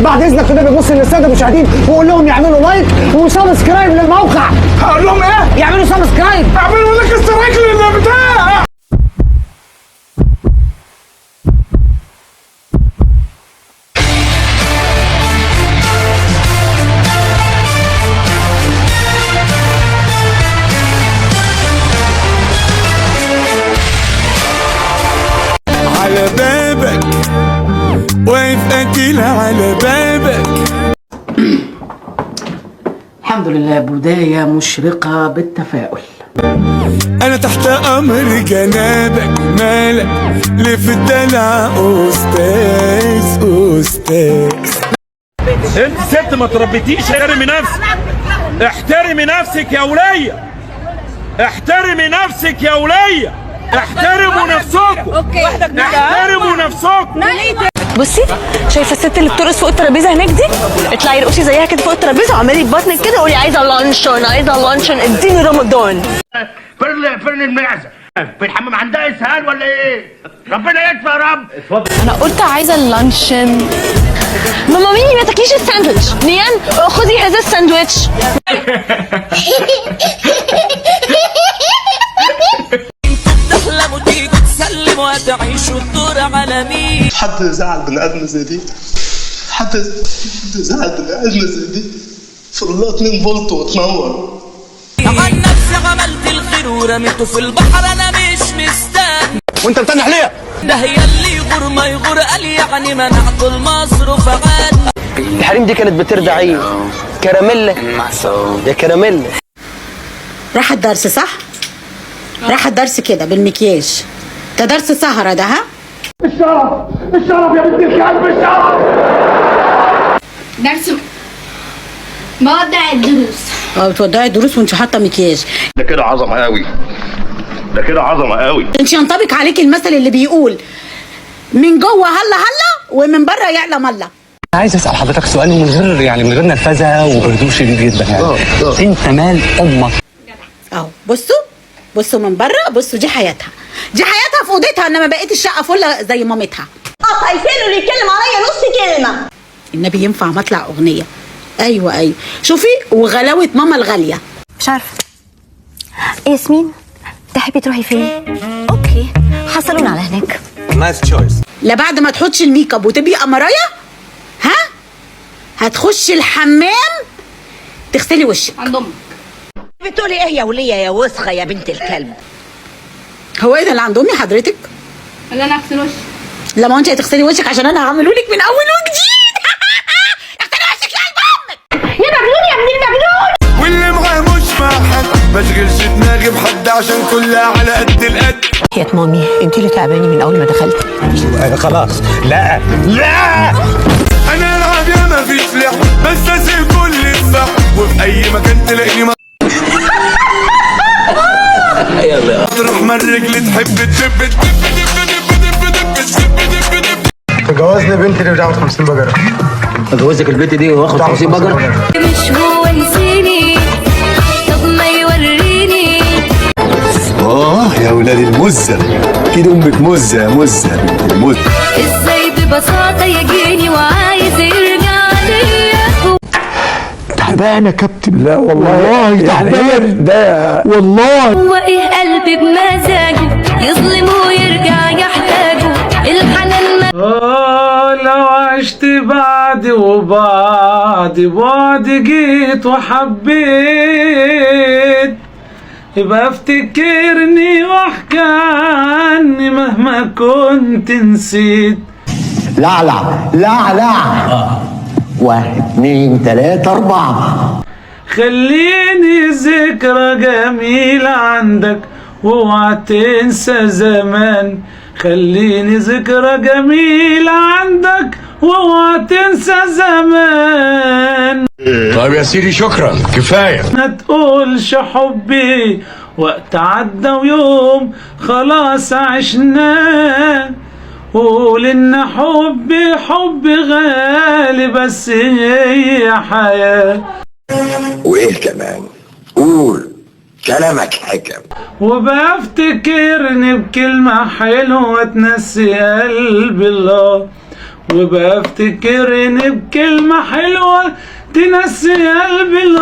بعد اذنك كده ببص للساده المشاهدين وقول لهم يعملوا لايك وسبسكرايب للموقع. هقول لهم ايه؟ يعملوا سبسكرايب. اعملوا لك استرايك للبتاع. على بابك واقف اكل على بابك. الحمد لله، بداية مشرقة بالتفاؤل. انا تحت امر جنابك، مالك لف الدلع استاذ. انت ست ما تربيتيش. احترمي نفسك، احترمي نفسك يا ولية، احترمي نفسك يا ولية، احترموا نفسكم، احترموا نفسكم. بصي، شايفه الست اللي بترقص فوق الترابيزه هناك دي؟ اطلعي ارقصي زيها كده فوق الترابيزه وعملي ببطنك كده وقولي عايزه لانشون، عايزه لانشون، اديني رمضان. فرن المعزه في الحمام عندها اسهال ولا ايه؟ ربنا يدفع يا رب. انا قلت عايزه اللانشون. ماما ميني ما تاكليش الساندوتش. نيان خدي هذا الساندوتش. تحلموا تيجوا تسلموا وتعيشوا الدور على مين؟ حد زعل بني ادم زي دي؟ حد زعل بني ادم زي دي؟ في الله 2 فولت وتنور. عن نفسي عملت الخير ورميته في البحر، انا مش مستني. وانت بتنح ليه؟ ده هي اللي يغور ما يغور، قال يعني منعت المصروف عني. الحريم دي كانت بترضع ايه؟ كراميلا يا كراميلا. راح الدرس صح؟ راح الدرس كده بالمكياج. ده درس سهرة ده، ها؟ الشرف يا بنت الكلب، الشرف. درس بودع الدروس. بتودعي الدروس وانت حاطه مكياج. ده كده عظمه قوي، ده كده عظمه قوي. انت ينطبق عليك المثل اللي بيقول من جوه هلا هلا ومن بره يعلم الله. عايز اسال حضرتك سؤال من غير نرفزه وبهدوء شديد جدا يعني. انت مال امك؟ اهو بصوا من بره، بصوا دي حياتها في اوضتها، انما بقيت الشقه فله زي مامتها. عايزينه اللي يتكلم عليا نص كلمه. النبي ينفع مطلع اغنيه. ايوه شوفي وغلاوه ماما الغاليه. مش عارفه ياسمين، تحبي تروحي فين؟ اوكي، حصلونا على هناك. نايس تشويس. لا بعد ما تحطش الميك اب وتبقي قمرايه، ها هتخشي الحمام تغسلي وشك عند امك. بتقولي ايه يا وليه يا وسخه يا بنت الكلب؟ هو ايه ده اللي عند امي حضرتك؟ اللي انا اغسل وشي. لا ما انت هتغسلي وشك عشان انا هعمله لك من اول وجديد. اغسلي وشك يا قلب امك يا مجنون يا ابن المجنون. واللي معاه مش مع حد، ما تشغلش دماغي بحد عشان كلها على قد القد. يا مامي انت اللي تعباني من اول ما دخلت. خلاص لا انا العب يا ما فيش لح، بس اسيب كل الصح وفي اي مكان تلاقيني تروح من رجلي تحب تدب. تجوزني بنتي اللي بتاخد 50 بجره. اجوزك البنت دي واخد 50 بجره؟ مش هو نسيني، طب ما يوريني. يا ولاد المزه، كده امك مزه بنت المزه. ازاي ببساطه يجيني وعايز يرجع ليا. تعبان يا كابتن. لا والله تعبان ده والله. هو ايه قلبي بمزاجه يظلم ويرجع يحتاجه الحنان. لو عشت بعد بعد جيت وحبيت، يبقى افتكرني واحكي عني مهما كنت نسيت. لا 1 2 3 4. خليني ذكرى جميلة عندك واوعى تنسى زمان. خليني ذكرى جميلة عندك واوعى تنسى زمان. طيب يا سيدي شكرا كفايه. ما تقولش حبي وقت عدى ويوم خلاص عشناه. قول ان حبي غالي بس هي حياة. وايه كمان؟ قول كلامك حكم. وبفتكرني بكلمة حلوة تنسي قلبي الله. وبفتكرني بكلمة حلوة تنسي قلبي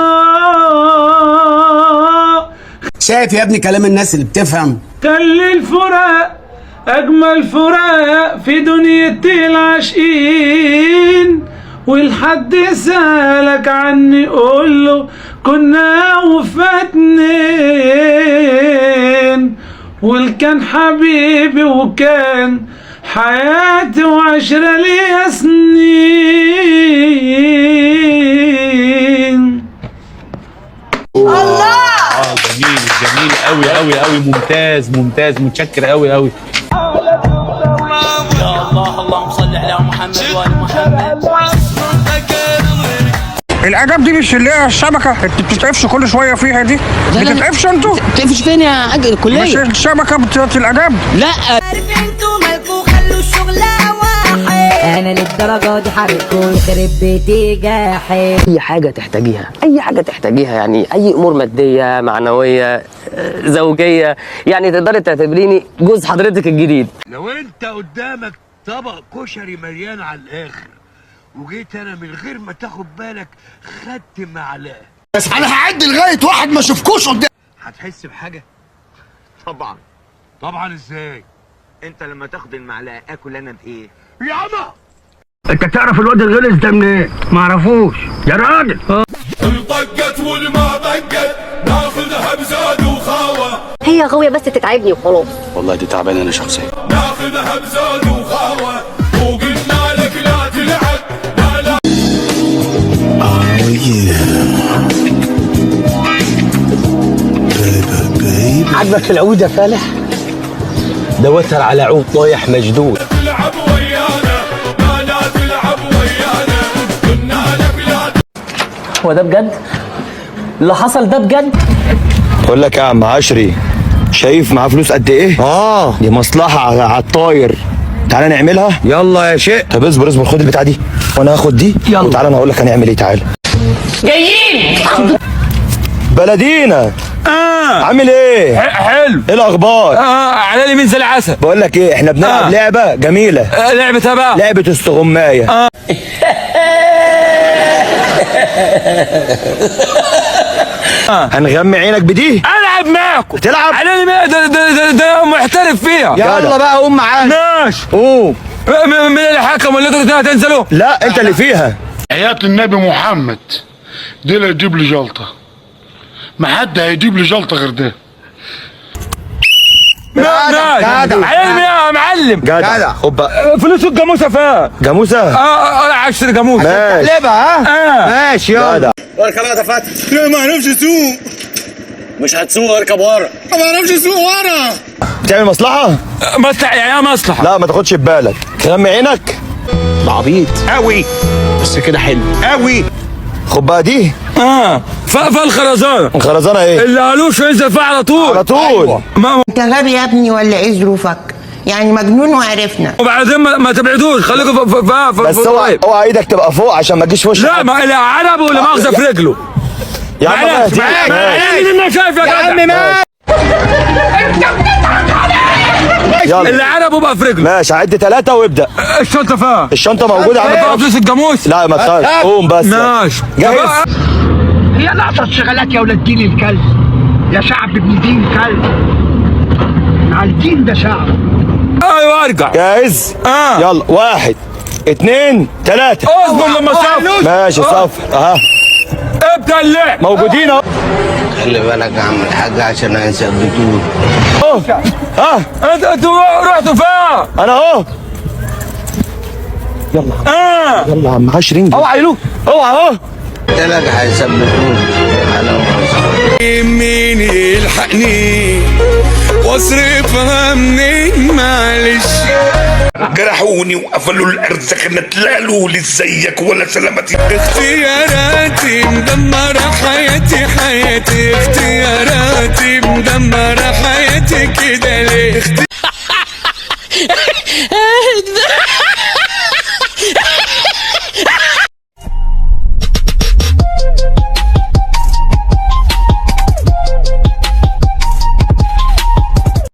شايف يا ابني كلام الناس اللي بتفهم؟ خلي الفراق أجمل فراق في دنيا العاشقين، والحد سألك عني قوله كنا وفاتنين، والكان حبيبي وكان حياتي وعشرة ليا سنين. الله جميل جميل قوي قوي قوي، ممتاز ممتاز، متشكر قوي قوي. يا الله اللهم صل على محمد وآل محمد. الاداب دي مش اللي هي الشبكه اللي بتتقفش كل شويه فيها دي؟ بتتقفش انتوا؟ تقفش فين يا حاج الكليه؟ مش الشبكه بتاعت الاداب؟ لا عارف انتوا مالكوا خلوا الشغل واحد، انا للدرجه دي حاربكوا يخرب بيتي جاحد. اي حاجه تحتاجيها، اي حاجه تحتاجيها، يعني اي امور ماديه معنويه زوجيه، يعني تقدري تعتبريني جوز حضرتك الجديد. لو انت قدامك طبق كشري مليان على الاخر وجيت انا من غير ما تاخد بالك خدت معلقه، بس انا هعد لغايه واحد ما اشوفكوش قدام. هتحس بحاجه؟ طبعا. طبعا ازاي؟ انت لما تاخد المعلقه اكل انا بايه؟ يا عم انت تعرف الواد الغلس ده منين؟ معرفوش يا راجل. الطقت والما طقت ناخذها بزاد وخاوه، هي غاويه بس تتعبني وخلاص. والله دي تعبانه انا شخصيا. ناخذها بزاد وخاوه وقلنا لك لا تلعب لا لا. عجبك العود يا فالح؟ ده وتر على عود طايح مجدود. تلعب ويانا لا تلعب ويانا قلنا لك لا. هو ده بجد؟ اللي حصل ده بجد؟ بقول لك يا عم عشري، شايف معاه فلوس قد ايه؟ دي مصلحة على الطاير، تعالى نعملها. يلا يا شيء. طب اصبر اصبر، خد البتاعة دي وانا هاخد دي. يلا وتعالى انا هقول لك هنعمل ايه. تعالى جايين. بلدينا. عامل ايه؟ حلو. ايه الاخبار؟ على لي من زي العسل. بقول لك ايه، احنا بنلعب لعبة جميلة. لعبة بقى؟ لعبة استغماية. هنغمي عينك بدي. العب معاكم. تلعب؟ على لي ده محترف فيها. يلا بقى قوم معانا. ماشي. قوم. من الحكم ولا انتوا هتنزلوا؟ لا انت اللي فيها. حياة النبي محمد دي اللي يجيب لي جلطه، ما حد هيجيب لي جلطه غير ده. ماشي. علمي يا معلم. جدع. خد بقى فلوس الجاموسه فين؟ جاموسه. اشتري جاموسه. ماشي. تقلبها ها؟ ماشي يلا. اركب يا فتحي. لا ما اعرفش اسوق. مش هتسوق، اركب ورا. ما اعرفش اسوق ورا. بتعمل مصلحه؟ مصلحه يعني ايه مصلحه؟ لا ما تاخدش ببالك، غمي عينك. ده عبيط قوي بس كده حلو قوي. خد بقى دي. فالخرزانه. الخرزانه ايه؟ اللي قالوش ينزل فيها على طول. على طول. أيوة. انت غبي يا ابني ولا ايه ظروفك؟ يعني مجنون وعرفنا. وبعدين ما تبعدوش، خليكم بس اوعى ايدك تبقى فوق عشان ما تجيش في وشك. لا ما العرب ولا مؤاخذه في رجله. يا عم معلش انا شايف يا عم ماشي. يلا اللي عربه بقى في رجله. ماشي هعد 3 وابدا. الشنطه فين؟ الشنطه موجوده عندك. فلوس الجاموس؟ لا ما تخافش، قوم بس. ماشي جاهز. هي ناقصه شغلات يا ولاد دين الكلب، يا شعب ابن دين كلب، على الدين ده شعب. ايوه ارجع. جاهز؟ يلا 1 2 3. اصبر لما صفر. ماشي صفر. اها ابدا اللعب. موجودين اهو. خلي بالك يا عم الحاج عشان هيثبتوك. انتوا رحتوا فين؟ انا اهو. يلا يلا يا عم 20 جنيه. اوعى يلوك، اوعى اهو. قلت لك هيثبتوك. مين يلحقني واصرفها منين؟ معلش جرحوني وقفلوا الارزاق، نتلالوا لي ازيك ولا سلامتي. اختياراتي مدمره حياتي، حياتي اختياراتي مدمره حياتي كده ليه؟